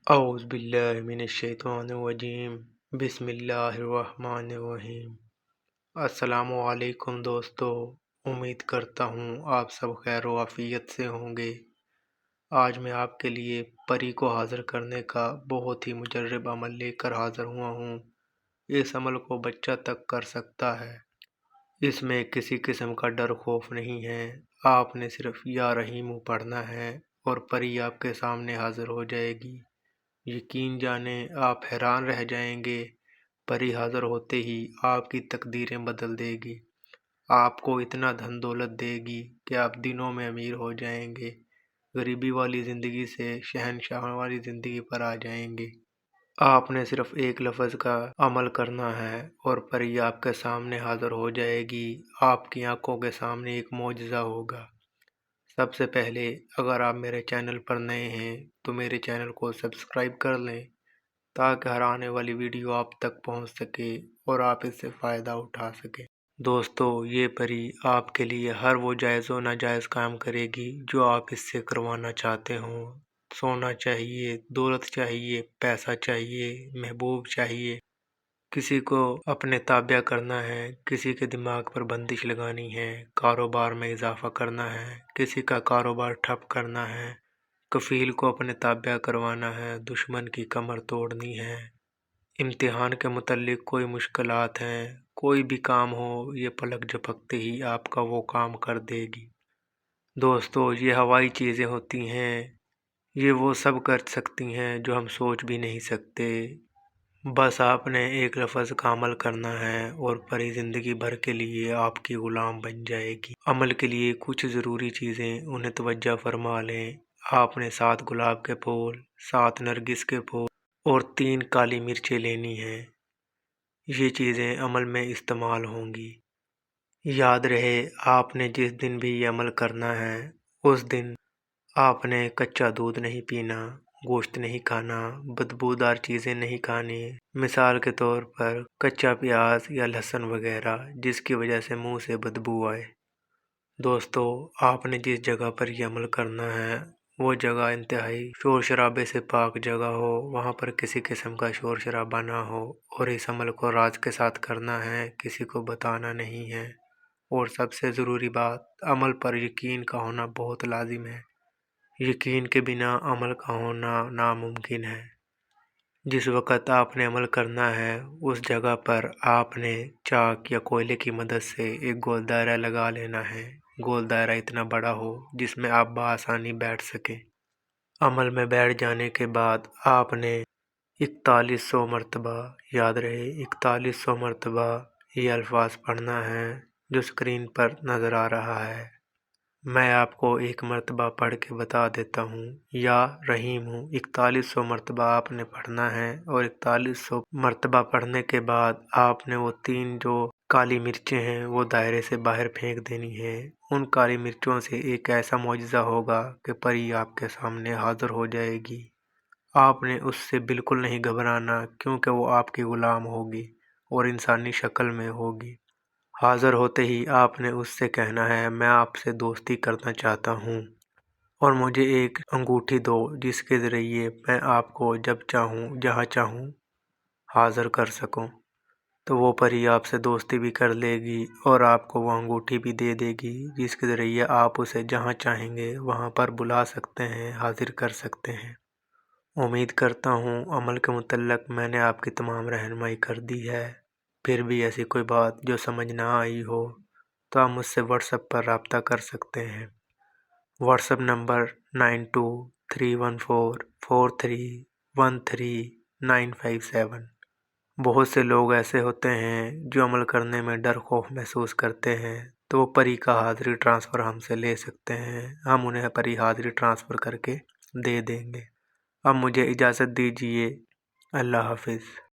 اعوذ باللہ من الشیطان الرجیم، بسم اللہ الرحمن الرحیم۔ السلام علیکم دوستو، امید کرتا ہوں آپ سب خیر و عافیت سے ہوں گے۔ آج میں آپ کے لیے پری کو حاضر کرنے کا بہت ہی مجرب عمل لے کر حاضر ہوا ہوں۔ اس عمل کو بچہ تک کر سکتا ہے، اس میں کسی قسم کا ڈر خوف نہیں ہے۔ آپ نے صرف یا رحیم پڑھنا ہے اور پری آپ کے سامنے حاضر ہو جائے گی۔ یقین جانیں آپ حیران رہ جائیں گے، پری حاضر ہوتے ہی آپ کی تقدیریں بدل دے گی، آپ کو اتنا دھن دولت دے گی کہ آپ دنوں میں امیر ہو جائیں گے، غریبی والی زندگی سے شہنشاہ والی زندگی پر آ جائیں گے۔ آپ نے صرف ایک لفظ کا عمل کرنا ہے اور پری آپ کے سامنے حاضر ہو جائے گی، آپ کی آنکھوں کے سامنے ایک معجزہ ہوگا۔ سب سے پہلے اگر آپ میرے چینل پر نئے ہیں تو میرے چینل کو سبسکرائب کر لیں تاکہ ہر آنے والی ویڈیو آپ تک پہنچ سکے اور آپ اس سے فائدہ اٹھا سکیں۔ دوستو، یہ پری آپ کے لیے ہر وہ جائز و ناجائز کام کرے گی جو آپ اس سے کروانا چاہتے ہوں۔ سونا چاہیے، دولت چاہیے، پیسہ چاہیے، محبوب چاہیے، کسی کو اپنے تابع کرنا ہے، کسی کے دماغ پر بندش لگانی ہے، کاروبار میں اضافہ کرنا ہے، کسی کا کاروبار ٹھپ کرنا ہے، کفیل کو اپنے تابع کروانا ہے، دشمن کی کمر توڑنی ہے، امتحان کے متعلق کوئی مشکلات ہیں، کوئی بھی کام ہو، یہ پلک جھپکتے ہی آپ کا وہ کام کر دے گی۔ دوستو، یہ ہوائی چیزیں ہوتی ہیں، یہ وہ سب کر سکتی ہیں جو ہم سوچ بھی نہیں سکتے۔ بس آپ نے ایک لفظ کا عمل کرنا ہے اور پری زندگی بھر کے لیے آپ کی غلام بن جائے گی۔ عمل کے لیے کچھ ضروری چیزیں انہیں توجہ فرما لیں۔ آپ نے 7 گلاب کے پھول، 7 نرگس کے پھول اور 3 کالی مرچیں لینی ہیں۔ یہ چیزیں عمل میں استعمال ہوں گی۔ یاد رہے، آپ نے جس دن بھی یہ عمل کرنا ہے اس دن آپ نے کچا دودھ نہیں پینا، گوشت نہیں کھانا، بدبودار چیزیں نہیں کھانی، مثال کے طور پر کچا پیاز یا لہسن وغیرہ جس کی وجہ سے منہ سے بدبو آئے۔ دوستو، آپ نے جس جگہ پر یہ عمل کرنا ہے وہ جگہ انتہائی شور شرابے سے پاک جگہ ہو، وہاں پر کسی قسم کا شور شرابہ نہ ہو، اور اس عمل کو راز کے ساتھ کرنا ہے، کسی کو بتانا نہیں ہے۔ اور سب سے ضروری بات، عمل پر یقین کا ہونا بہت لازم ہے۔ یقین کے بنا عمل کا ہونا ناممکن ہے۔ جس وقت آپ نے عمل کرنا ہے اس جگہ پر آپ نے چاک یا کوئلے کی مدد سے ایک گول دائرہ لگا لینا ہے۔ گول دائرہ اتنا بڑا ہو جس میں آپ بآسانی بیٹھ سکیں۔ عمل میں بیٹھ جانے کے بعد آپ نے 4100 مرتبہ، یاد رہے 4100 مرتبہ یہ الفاظ پڑھنا ہے جو سکرین پر نظر آ رہا ہے۔ میں آپ کو ایک مرتبہ پڑھ کے بتا دیتا ہوں۔ یا رحیم ہوں 4100 مرتبہ آپ نے پڑھنا ہے، اور 4100 مرتبہ پڑھنے کے بعد آپ نے وہ 3 جو کالی مرچیں ہیں وہ دائرے سے باہر پھینک دینی ہیں۔ ان کالی مرچوں سے ایک ایسا معجزہ ہوگا کہ پری آپ کے سامنے حاضر ہو جائے گی۔ آپ نے اس سے بالکل نہیں گھبرانا کیونکہ وہ آپ کی غلام ہوگی اور انسانی شکل میں ہوگی۔ حاضر ہوتے ہی آپ نے اس سے کہنا ہے میں آپ سے دوستی کرنا چاہتا ہوں اور مجھے ایک انگوٹھی دو جس کے ذریعے میں آپ کو جب چاہوں جہاں چاہوں حاضر کر سکوں۔ تو وہ پری آپ سے دوستی بھی کر لے گی اور آپ کو وہ انگوٹھی بھی دے دے گی جس کے ذریعے آپ اسے جہاں چاہیں گے وہاں پر بلا سکتے ہیں، حاضر کر سکتے ہیں۔ امید کرتا ہوں عمل کے متعلق میں نے آپ کی تمام رہنمائی کر دی ہے۔ پھر بھی ایسی کوئی بات جو سمجھ نہ آئی ہو تو آپ مجھ سے واٹس ایپ پر رابطہ کر سکتے ہیں۔ What's app number 9231443957۔ بہت سے لوگ ایسے ہوتے ہیں جو عمل کرنے میں ڈر خوف محسوس کرتے ہیں، تو وہ پری کا حاضری ٹرانسفر ہم سے لے سکتے ہیں، ہم انہیں پری حاضری ٹرانسفر کر کے دے دیں گے۔ اب مجھے اجازت دیجیے، اللہ حافظ۔